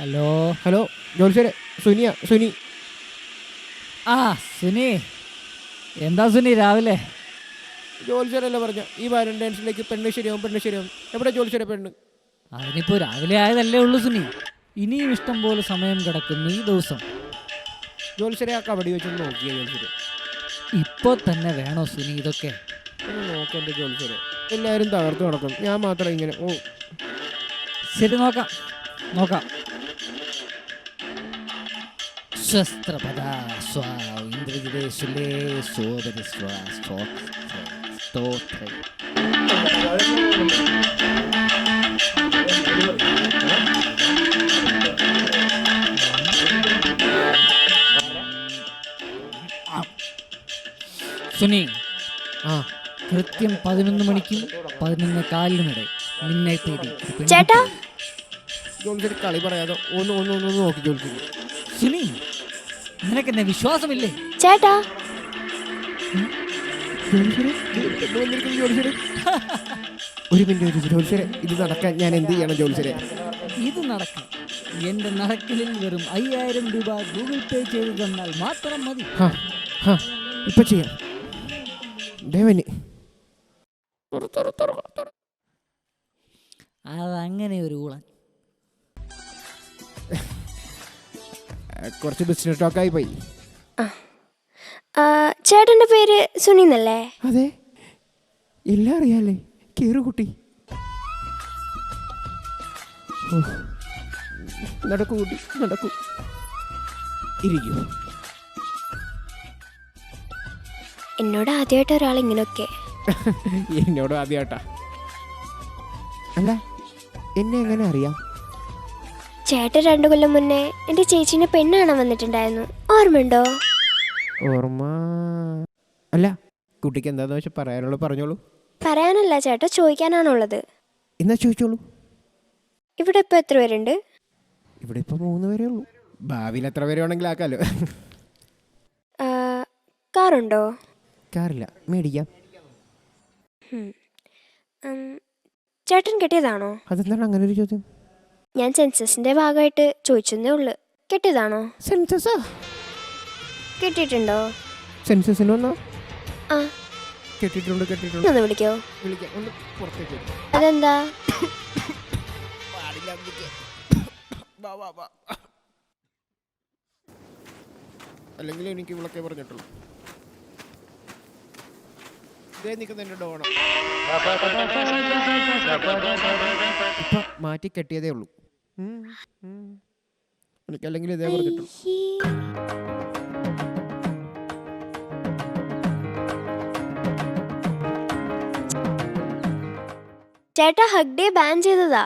Hello hello ജോത്സ്യരെ, Suni. ആ സുനി, എന്താ സുനി രാവിലെ? ജോത്സ്യരല്ല പറഞ്ഞ ഈ വാലന്റൈൻസിലേക്ക് പെണ്ണ് ശരിയാവും. എവിടെ ജോത്സ്യരെ പെണ്ണ്? അതിനിപ്പോൾ രാവിലെ ആയതല്ലേ ഉള്ളൂ സുനി. ഇനിയും ഇഷ്ടം പോലെ സമയം കിടക്കുന്നു ഈ ദിവസം. ജോത്സ്യരെ ആ കബഡി വെച്ചൊന്ന് നോക്കിയ ജോത്സ്യരെ. ഇപ്പോൾ തന്നെ വേണോ സുനി ഇതൊക്കെ? ഒന്ന് നോക്കണ്ട ജോത്സ്യരെ, എല്ലാവരും തകർത്ത് നടക്കും, ഞാൻ മാത്രം ഇങ്ങനെ. ശരി, നോക്കാം. ശസ്ത്രപദ സ്വ ഇന്ദ്രജിതേ ശുലേ സോപരി സ്വ സ്തോത്ര. സുനി, കൃത്യം 11 മണിക്കും 11:15 നിന്നെ തേടി ചേട്ടാ. ജോത്സ്യര് കളി പറയാതെ ഒന്ന് നോക്കി ജോത്സ്യര്. സുനി, നിനക്കെന്നെ വിശ്വാസമില്ലേ? ചേട്ടാ, ഒരു മിനിറ്റ് ജോത്സ്യരെ, ഇത് നടക്കാൻ ഞാൻ എന്ത് ചെയ്യണം ജോത്സ്യരെ? ഇത് നടക്കാം. എന്റെ നടക്കലിൽ വെറും 5000 രൂപ ഗൂഗിൾ പേ ചെയ്ത് തന്നാൽ മാത്രം മതി. ഇപ്പൊ ചെയ്യാം. ദേവന് അതങ്ങനെ ഒരു ഊളൻ. കുറച്ച് ബിസിനസ് ടോക്കായി പോയി. ചേട്ടന്റെ പേര് സുനി എന്നല്ലേ? അതെ, എല്ലാം അറിയാലേ. കേറുകുട്ടി, നടക്കൂ കുട്ടി, നടക്കൂ, ഇരിക്കൂ. എന്നോട് ആദ്യമായിട്ട് ഒരാൾ ഇങ്ങനൊക്കെ. എന്നോട് ആദ്യമായിട്ടാ? അല്ല, എന്നെ എങ്ങനെ അറിയാം? ചേട്ടൻ 2 കൊല്ലം മുന്നേ എൻ്റെ ചേച്ചീനെ പെണ്ണ് കാണാൻ വന്നിട്ടുണ്ടായിരുന്നു, ഓർമ്മയുണ്ടോ? ഓർമ്മ അല്ല. കുട്ടിക്ക് എന്താന്ന് വെച്ചാൽ പറയാനുള്ളത് പറഞ്ഞോളൂ. പറയാനല്ല ചേട്ടാ, ചോദിക്കാനാണുള്ളത്. എന്നാ ചോദിച്ചോളൂ. ഇവിടെ ഇപ്പോൾ എത്ര പേരുണ്ട്? ഇവിടെ ഇപ്പൊ 3 പേരേ ഉള്ളൂ. ഭാവിയിൽ എത്ര പേര് വേണമെങ്കിലും ആക്കാലോ. കാറുണ്ടോ? കാറില്ല, മേടിക്കാം. ചേട്ടൻ കെട്ടിയതാണോ? അതെന്താണ് അങ്ങനെ ഒരു ചോദ്യം? ഞാൻ സെൻസസിന്റെ ഭാഗമായിട്ട് ചോദിച്ചെന്നേ ഉള്ളു. കെട്ടിയതാണോ? സെൻസസാ? കെട്ടിയിട്ടുണ്ടോ? സെൻസസിന് വന്നോ? ആ, കെട്ടിട്ടുണ്ട്. ഒന്ന് വിളിക്കോ? വിളിക്കാം, ഒന്ന് പുറത്തേക്ക് വരൂ. അതെന്താ? അല്ലെങ്കിൽ എനിക്ക് വിളക്കേ പറഞ്ഞിട്ടുള്ളൂ. ഇതേ നിൽക്കുന്ന ഡോണ ഇപ്പൊ മാറ്റി കെട്ടിയതേ ഉള്ളൂ. എനിക്ക് അല്ലെങ്കിൽ ഇതേ പറഞ്ഞിട്ടുള്ളൂ. ചേട്ടാ, ഹഗ് ഡേ ബാൻ ചെയ്തതാ.